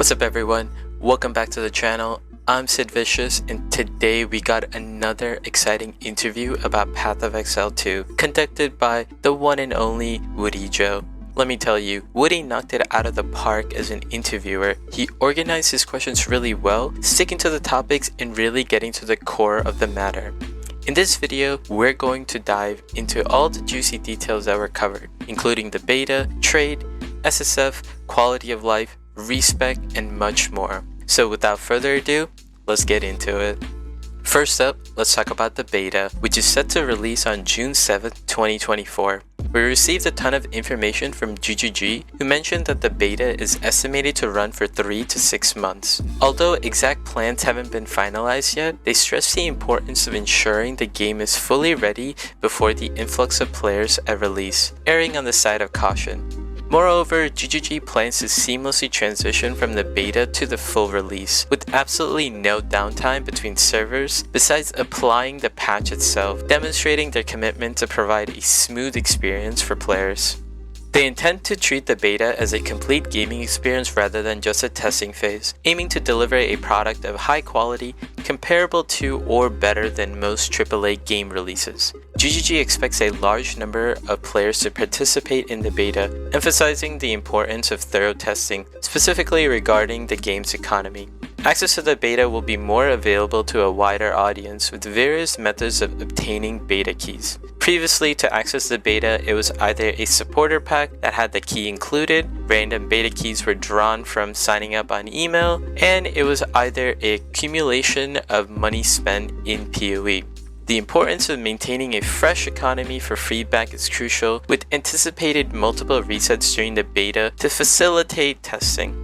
What's up everyone, welcome back to the channel. I'm Sid Vicious and today we got another exciting interview about Path of Exile 2 conducted by the one and only Wudijo. Let me tell you, Woody knocked it out of the park as an interviewer. He organized his questions really well, sticking to the topics and really getting to the core of the matter. In this video, we're going to dive into all the juicy details that were covered, including the beta, trade, SSF, quality of life, Respec, and much more. So without further ado, let's get into it. First up, let's talk about the beta, which is set to release on June 7th, 2024. We received a ton of information from GGG, who mentioned that the beta is estimated to run for 3 to 6 months. Although exact plans haven't been finalized yet, they stress the importance of ensuring the game is fully ready before the influx of players at release, erring on the side of caution. Moreover, GGG plans to seamlessly transition from the beta to the full release, with absolutely no downtime between servers, besides applying the patch itself, demonstrating their commitment to provide a smooth experience for players. They intend to treat the beta as a complete gaming experience rather than just a testing phase, aiming to deliver a product of high quality, comparable to or better than most AAA game releases. GGG expects a large number of players to participate in the beta, emphasizing the importance of thorough testing, specifically regarding the game's economy. Access to the beta will be more available to a wider audience with various methods of obtaining beta keys. Previously, to access the beta, it was either a supporter pack that had the key included, random beta keys were drawn from signing up on email, and it was either an accumulation of money spent in PoE. The importance of maintaining a fresh economy for feedback is crucial, with anticipated multiple resets during the beta to facilitate testing.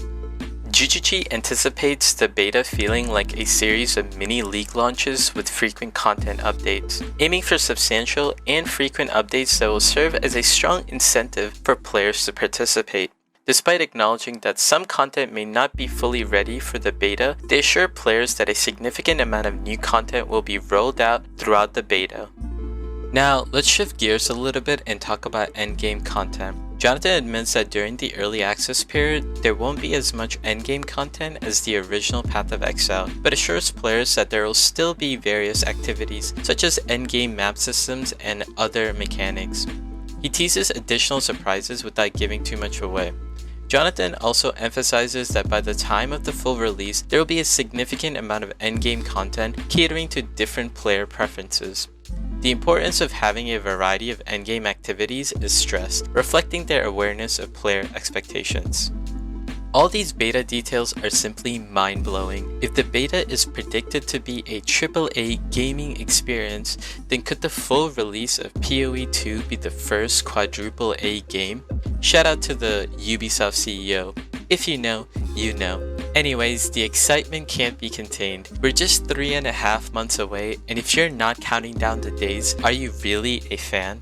GGG anticipates the beta feeling like a series of mini league launches with frequent content updates, aiming for substantial and frequent updates that will serve as a strong incentive for players to participate. Despite acknowledging that some content may not be fully ready for the beta, they assure players that a significant amount of new content will be rolled out throughout the beta. Now, let's shift gears a little bit and talk about endgame content. Jonathan admits that during the early access period, there won't be as much endgame content as the original Path of Exile, but assures players that there will still be various activities such as endgame map systems and other mechanics. He teases additional surprises without giving too much away. Jonathan also emphasizes that by the time of the full release, there will be a significant amount of endgame content catering to different player preferences. The importance of having a variety of endgame activities is stressed, reflecting their awareness of player expectations. All these beta details are simply mind-blowing. If the beta is predicted to be a AAA gaming experience, then could the full release of PoE 2 be the first quadruple A game? Shout out to the Ubisoft CEO. If you know, you know. Anyways, the excitement can't be contained. We're just 3.5 months away, and if you're not counting down the days, are you really a fan?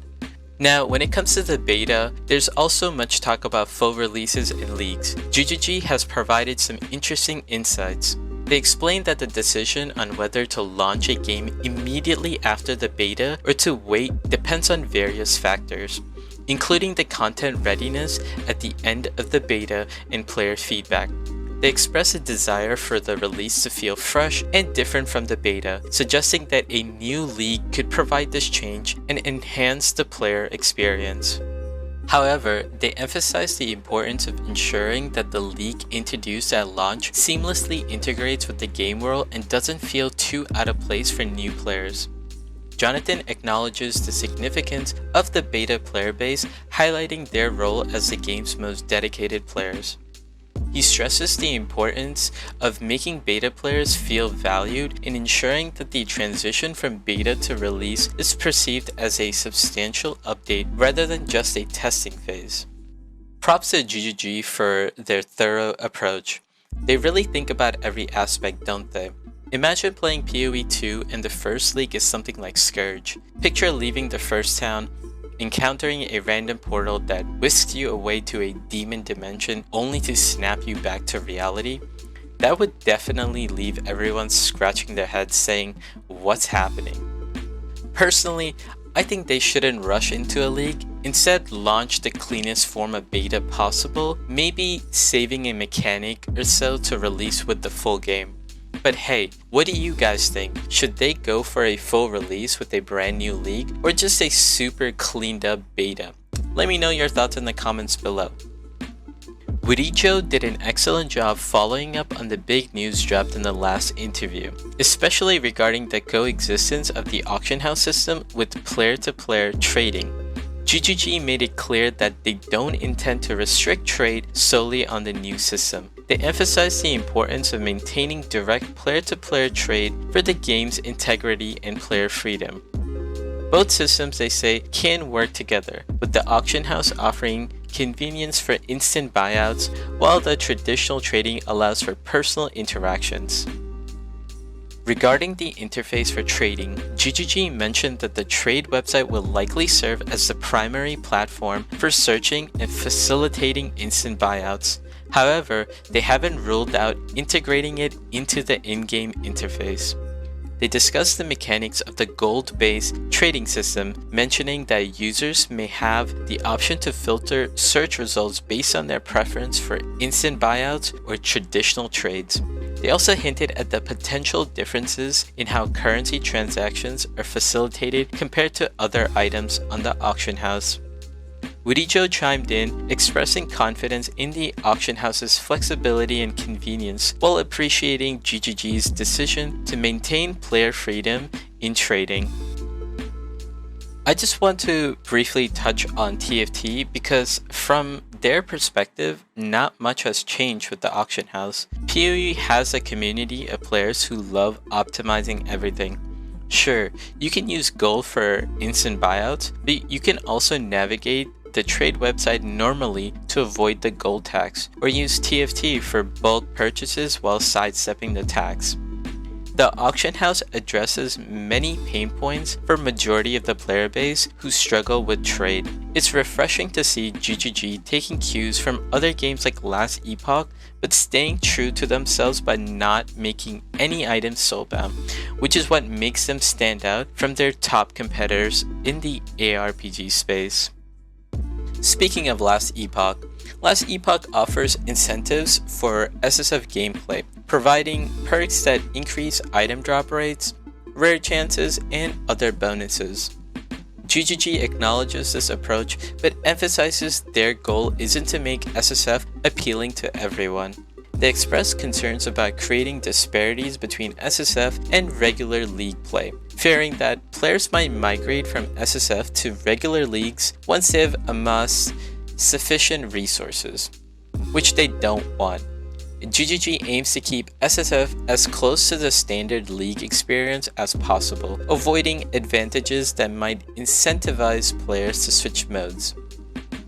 Now, when it comes to the beta, there's also much talk about full releases and leaks. GGG has provided some interesting insights. They explained that the decision on whether to launch a game immediately after the beta or to wait depends on various factors, including the content readiness at the end of the beta and player feedback. They express a desire for the release to feel fresh and different from the beta, suggesting that a new league could provide this change and enhance the player experience. However, they emphasize the importance of ensuring that the league introduced at launch seamlessly integrates with the game world and doesn't feel too out of place for new players. Jonathan acknowledges the significance of the beta player base, highlighting their role as the game's most dedicated players. He stresses the importance of making beta players feel valued and ensuring that the transition from beta to release is perceived as a substantial update rather than just a testing phase. Props to GGG for their thorough approach. They really think about every aspect, don't they? Imagine playing PoE 2 and the first league is something like Scourge. Picture leaving the first town, encountering a random portal that whisks you away to a demon dimension only to snap you back to reality. That would definitely leave everyone scratching their heads saying, "What's happening?" Personally, I think they shouldn't rush into a league Instead, launch the cleanest form of beta possible, maybe saving a mechanic or so to release with the full game. But hey, what do you guys think? Should they go for a full release with a brand new league, or just a super cleaned up beta? Let me know your thoughts in the comments below. Wudijo did an excellent job following up on the big news dropped in the last interview, especially regarding the coexistence of the auction house system with player-to-player trading. GGG made it clear that they don't intend to restrict trade solely on the new system. They emphasized the importance of maintaining direct player-to-player trade for the game's integrity and player freedom. Both systems, they say, can work together, with the auction house offering convenience for instant buyouts, while the traditional trading allows for personal interactions. Regarding the interface for trading, GGG mentioned that the trade website will likely serve as the primary platform for searching and facilitating instant buyouts. However, they haven't ruled out integrating it into the in-game interface. They discussed the mechanics of the gold-based trading system, mentioning that users may have the option to filter search results based on their preference for instant buyouts or traditional trades. They also hinted at the potential differences in how currency transactions are facilitated compared to other items on the auction house. Wudijo chimed in, expressing confidence in the auction house's flexibility and convenience while appreciating GGG's decision to maintain player freedom in trading. I just want to briefly touch on TFT because from their perspective, not much has changed with the auction house. PoE has a community of players who love optimizing everything. Sure, you can use gold for instant buyouts, but you can also navigate the trade website normally to avoid the gold tax, or use TFT for bulk purchases while sidestepping the tax. The auction house addresses many pain points for majority of the player base who struggle with trade. It's refreshing to see GGG taking cues from other games like Last Epoch, but staying true to themselves by not making any items soulbound, which is what makes them stand out from their top competitors in the ARPG space. Speaking of Last Epoch offers incentives for SSF gameplay, providing perks that increase item drop rates, rare chances, and other bonuses. GGG acknowledges this approach, but emphasizes their goal isn't to make SSF appealing to everyone. They express concerns about creating disparities between SSF and regular league play, fearing that players might migrate from SSF to regular leagues once they've amassed sufficient resources, which they don't want. GGG aims to keep SSF as close to the standard league experience as possible, avoiding advantages that might incentivize players to switch modes.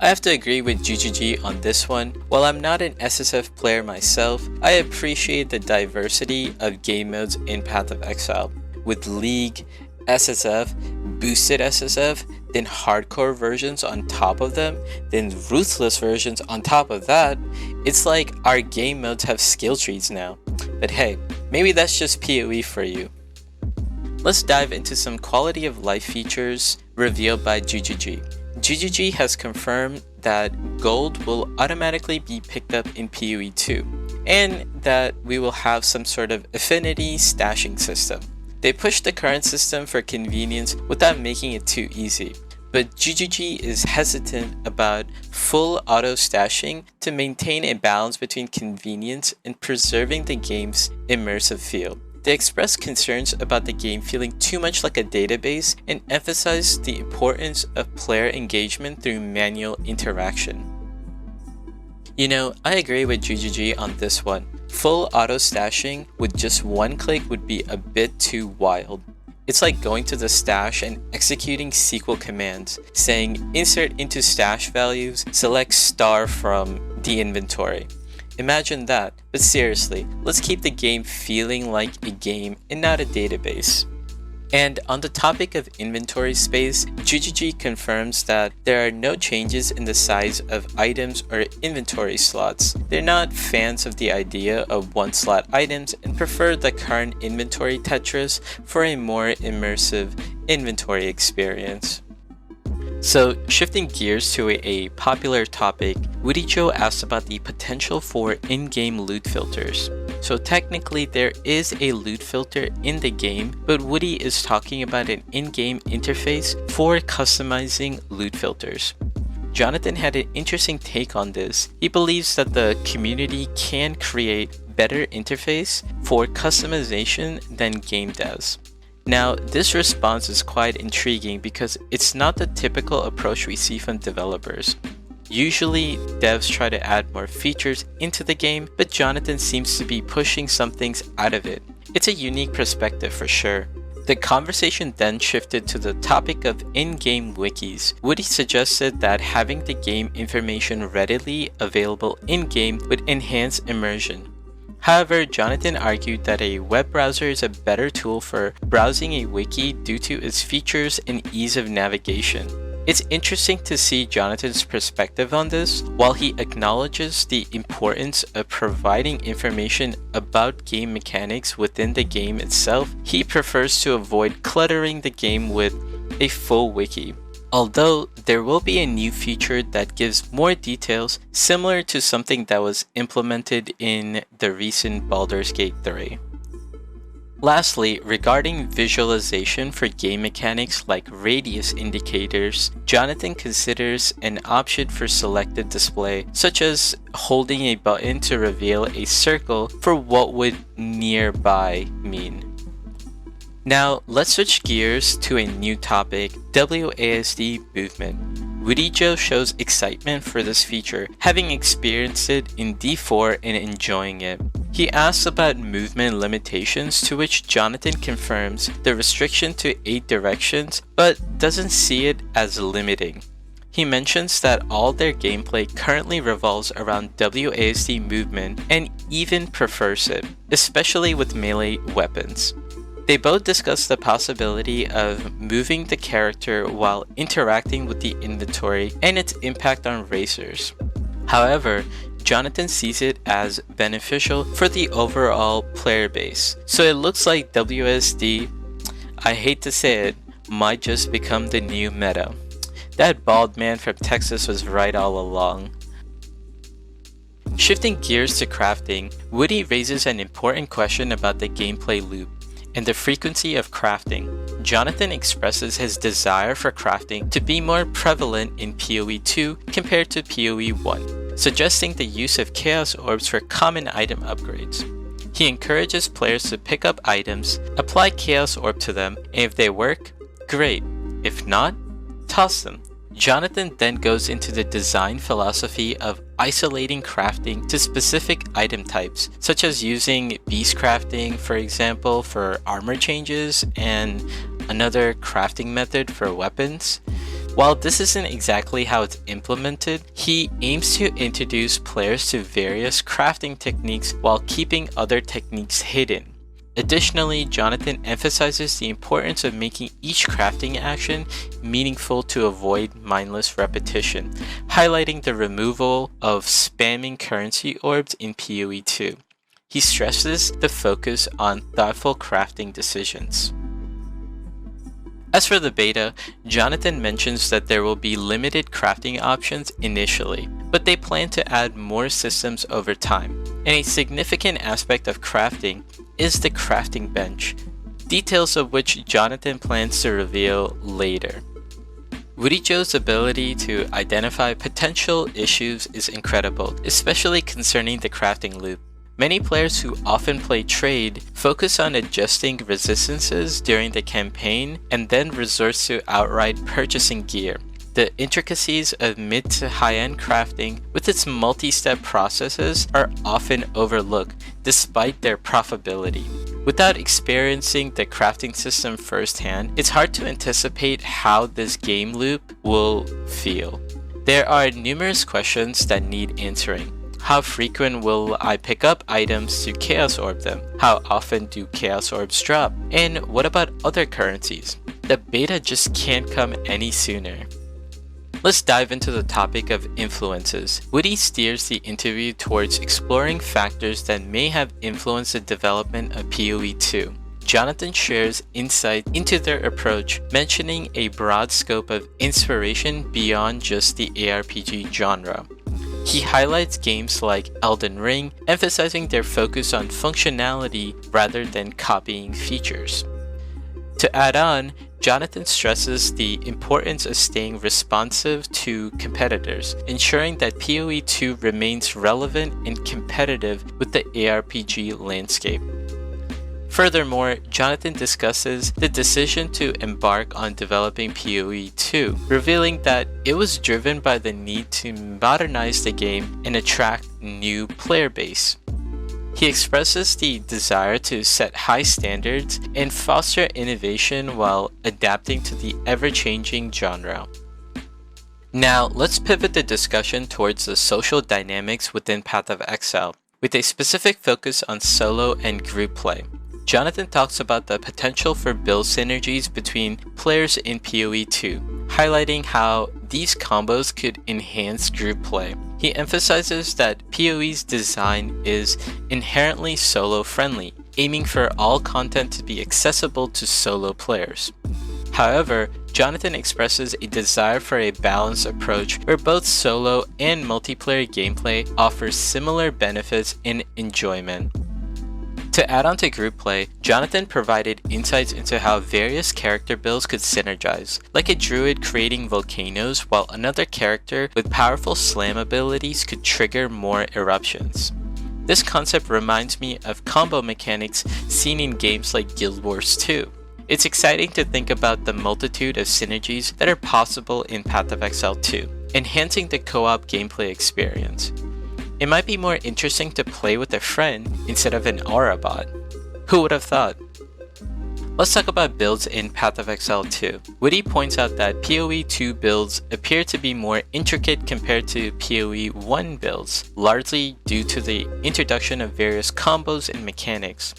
I have to agree with GGG on this one. While I'm not an SSF player myself, I appreciate the diversity of game modes in Path of Exile. With League, SSF, Boosted SSF, then Hardcore versions on top of them, then Ruthless versions on top of that, it's like our game modes have skill trees now. But hey, maybe that's just PoE for you. Let's dive into some quality of life features revealed by GGG. GGG has confirmed that gold will automatically be picked up in PoE 2, and that we will have some sort of affinity stashing system. They pushed the current system for convenience without making it too easy, but GGG is hesitant about full auto stashing to maintain a balance between convenience and preserving the game's immersive feel. They express concerns about the game feeling too much like a database and emphasize the importance of player engagement through manual interaction. You know, I agree with GGG on this one. Full auto stashing with just one click would be a bit too wild. It's like going to the stash and executing SQL commands, saying insert into stash values, select star from the inventory. Imagine that, but seriously, let's keep the game feeling like a game and not a database. And on the topic of inventory space, GGG confirms that there are no changes in the size of items or inventory slots. They're not fans of the idea of one-slot items and prefer the current Inventory Tetris for a more immersive inventory experience. So, shifting gears to a popular topic, Wudijo asked about the potential for in-game loot filters. So technically there is a loot filter in the game, but Woody is talking about an in-game interface for customizing loot filters. Jonathan had an interesting take on this. He believes that the community can create better interface for customization than game devs. Now, this response is quite intriguing because it's not the typical approach we see from developers. Usually, devs try to add more features into the game, but Jonathan seems to be pushing some things out of it. It's a unique perspective for sure. The conversation then shifted to the topic of in-game wikis. Woody suggested that having the game information readily available in-game would enhance immersion. However, Jonathan argued that a web browser is a better tool for browsing a wiki due to its features and ease of navigation. It's interesting to see Jonathan's perspective on this. While he acknowledges the importance of providing information about game mechanics within the game itself, he prefers to avoid cluttering the game with a full wiki. Although there will be a new feature that gives more details, similar to something that was implemented in the recent Baldur's Gate 3. Lastly, regarding visualization for game mechanics like radius indicators, Jonathan considers an option for selected display, such as holding a button to reveal a circle for what would nearby mean. Now, let's switch gears to a new topic, WASD movement. Wudijo shows excitement for this feature, having experienced it in D4 and enjoying it. He asks about movement limitations, to which Jonathan confirms the restriction to 8 directions, but doesn't see it as limiting. He mentions that all their gameplay currently revolves around WASD movement and even prefers it, especially with melee weapons. They both discuss the possibility of moving the character while interacting with the inventory and its impact on racers. However, Jonathan sees it as beneficial for the overall player base. So it looks like WSD, I hate to say it, might just become the new meta. That bald man from Texas was right all along. Shifting gears to crafting, Woody raises an important question about the gameplay loop and the frequency of crafting. Jonathan expresses his desire for crafting to be more prevalent in PoE 2 compared to PoE 1, suggesting the use of Chaos Orbs for common item upgrades. He encourages players to pick up items, apply Chaos Orb to them, and if they work, great. If not, toss them. Jonathan then goes into the design philosophy of isolating crafting to specific item types, such as using beast crafting, for example, for armor changes, and another crafting method for weapons. While this isn't exactly how it's implemented, he aims to introduce players to various crafting techniques while keeping other techniques hidden. Additionally, Jonathan emphasizes the importance of making each crafting action meaningful to avoid mindless repetition, highlighting the removal of spamming currency orbs in PoE 2. He stresses the focus on thoughtful crafting decisions. As for the beta, Jonathan mentions that there will be limited crafting options initially, but they plan to add more systems over time. And a significant aspect of crafting is the crafting bench, details of which Jonathan plans to reveal later. Wudijo's ability to identify potential issues is incredible, especially concerning the crafting loop. Many players who often play trade focus on adjusting resistances during the campaign and then resort to outright purchasing gear. The intricacies of mid to high-end crafting with its multi-step processes are often overlooked despite their profitability. Without experiencing the crafting system firsthand, it's hard to anticipate how this game loop will feel. There are numerous questions that need answering. How frequent will I pick up items to Chaos Orb them? How often do Chaos Orbs drop? And what about other currencies? The beta just can't come any sooner. Let's dive into the topic of influences. Woody steers the interview towards exploring factors that may have influenced the development of PoE 2. Jonathan shares insight into their approach, mentioning a broad scope of inspiration beyond just the ARPG genre. He highlights games like Elden Ring, emphasizing their focus on functionality rather than copying features. To add on, Jonathan stresses the importance of staying responsive to competitors, ensuring that PoE 2 remains relevant and competitive with the ARPG landscape. Furthermore, Jonathan discusses the decision to embark on developing PoE 2, revealing that it was driven by the need to modernize the game and attract new player base. He expresses the desire to set high standards and foster innovation while adapting to the ever-changing genre. Now, let's pivot the discussion towards the social dynamics within Path of Exile, with a specific focus on solo and group play. Jonathan talks about the potential for build synergies between players in PoE 2, highlighting how these combos could enhance group play. He emphasizes that PoE's design is inherently solo-friendly, aiming for all content to be accessible to solo players. However, Jonathan expresses a desire for a balanced approach where both solo and multiplayer gameplay offers similar benefits and enjoyment. To add on to group play, Jonathan provided insights into how various character builds could synergize, like a druid creating volcanoes while another character with powerful slam abilities could trigger more eruptions. This concept reminds me of combo mechanics seen in games like Guild Wars 2. It's exciting to think about the multitude of synergies that are possible in Path of Exile 2, enhancing the co-op gameplay experience. It might be more interesting to play with a friend instead of an aura bot. Who would have thought? Let's talk about builds in Path of Exile 2. Wiki points out that PoE 2 builds appear to be more intricate compared to PoE 1 builds, largely due to the introduction of various combos and mechanics.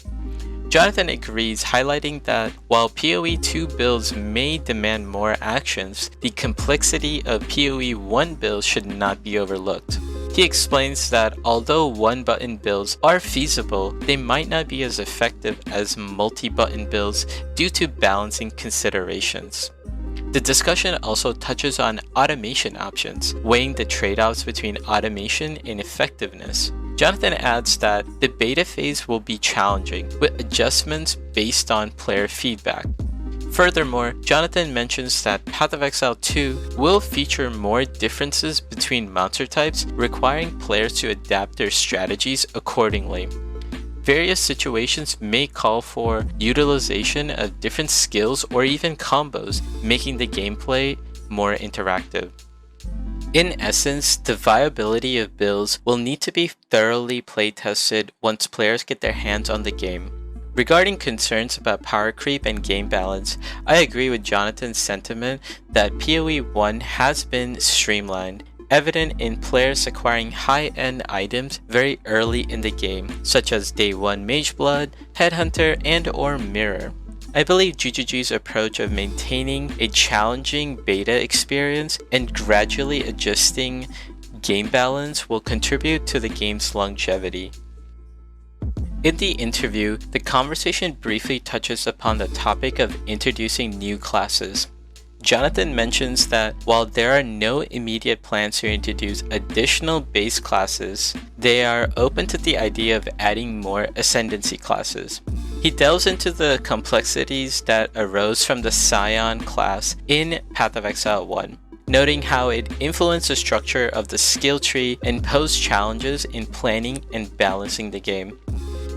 Jonathan agrees, highlighting that while PoE 2 builds may demand more actions, the complexity of PoE 1 builds should not be overlooked. He explains that although one-button builds are feasible, they might not be as effective as multi-button builds due to balancing considerations. The discussion also touches on automation options, weighing the trade-offs between automation and effectiveness. Jonathan adds that the beta phase will be challenging, with adjustments based on player feedback. Furthermore, Jonathan mentions that Path of Exile 2 will feature more differences between monster types, requiring players to adapt their strategies accordingly. Various situations may call for utilization of different skills or even combos, making the gameplay more interactive. In essence, the viability of builds will need to be thoroughly playtested once players get their hands on the game. Regarding concerns about power creep and game balance, I agree with Jonathan's sentiment that PoE 1 has been streamlined, evident in players acquiring high-end items very early in the game, such as Day 1 Mageblood, Headhunter, and/or Mirror. I believe GGG's approach of maintaining a challenging beta experience and gradually adjusting game balance will contribute to the game's longevity. In the interview, the conversation briefly touches upon the topic of introducing new classes. Jonathan mentions that while there are no immediate plans to introduce additional base classes, they are open to the idea of adding more Ascendancy classes. He delves into the complexities that arose from the Scion class in Path of Exile 1, noting how it influenced the structure of the skill tree and posed challenges in planning and balancing the game.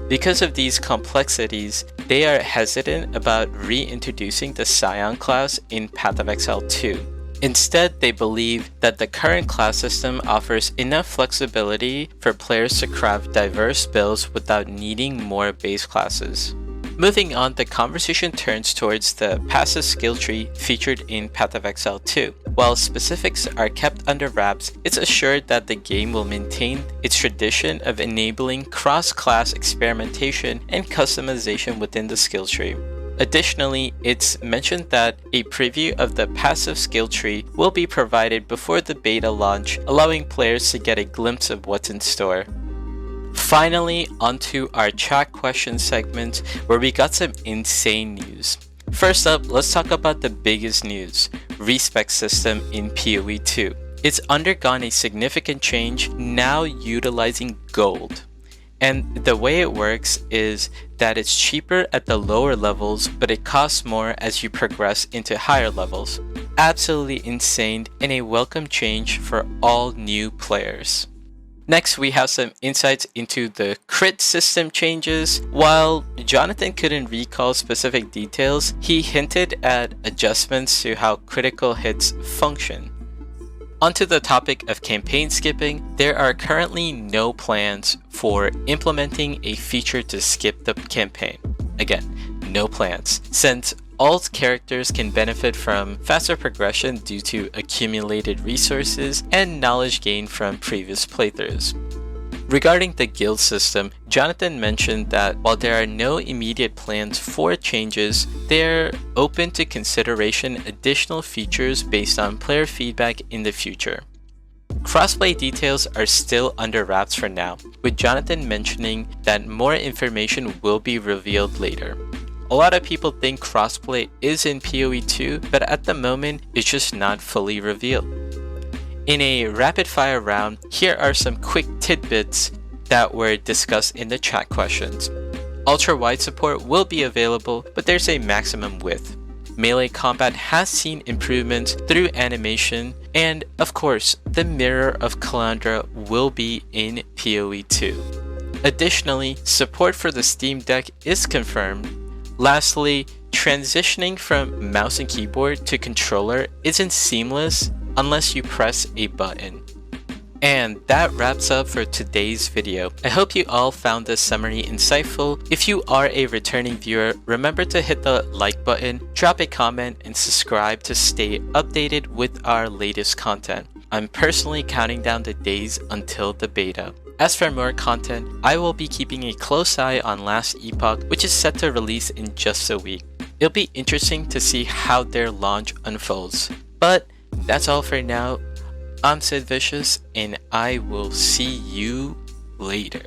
Because of these complexities, they are hesitant about reintroducing the Scion class in Path of Exile 2. Instead, they believe that the current class system offers enough flexibility for players to craft diverse builds without needing more base classes. Moving on, the conversation turns towards the passive skill tree featured in Path of Exile 2. While specifics are kept under wraps, it's assured that the game will maintain its tradition of enabling cross-class experimentation and customization within the skill tree. Additionally, it's mentioned that a preview of the passive skill tree will be provided before the beta launch, allowing players to get a glimpse of what's in store. Finally, onto our chat question segment where we got some insane news. First up, let's talk about the biggest news, Respec system in PoE 2. It's undergone a significant change, now utilizing gold. And the way it works is that it's cheaper at the lower levels, but it costs more as you progress into higher levels. Absolutely insane and a welcome change for all new players. Next, we have some insights into the crit system changes. While Jonathan couldn't recall specific details, he hinted at adjustments to how critical hits function. Onto the topic of campaign skipping, there are currently no plans for implementing a feature to skip the campaign. Again, no plans, since all characters can benefit from faster progression due to accumulated resources and knowledge gained from previous playthroughs. Regarding the guild system, Jonathan mentioned that while there are no immediate plans for changes, they're open to consideration additional features based on player feedback in the future. Crossplay details are still under wraps for now, with Jonathan mentioning that more information will be revealed later. A lot of people think crossplay is in PoE 2, but at the moment it's just not fully revealed. In a rapid fire round, here are some quick tidbits that were discussed in the chat questions. Ultra wide support will be available, but there's a maximum width. Melee combat has seen improvements through animation, and of course, the Mirror of Calandra will be in PoE 2. Additionally, support for the Steam Deck is confirmed. Lastly, transitioning from mouse and keyboard to controller isn't seamless unless you press a button. And that wraps up for today's video. I hope you all found this summary insightful. If you are a returning viewer, remember to hit the like button, drop a comment, and subscribe to stay updated with our latest content. I'm personally counting down the days until the beta. As for more content, I will be keeping a close eye on Last Epoch, which is set to release in just a week. It'll be interesting to see how their launch unfolds. But that's all for now. I'm Sid Vicious, and I will see you later.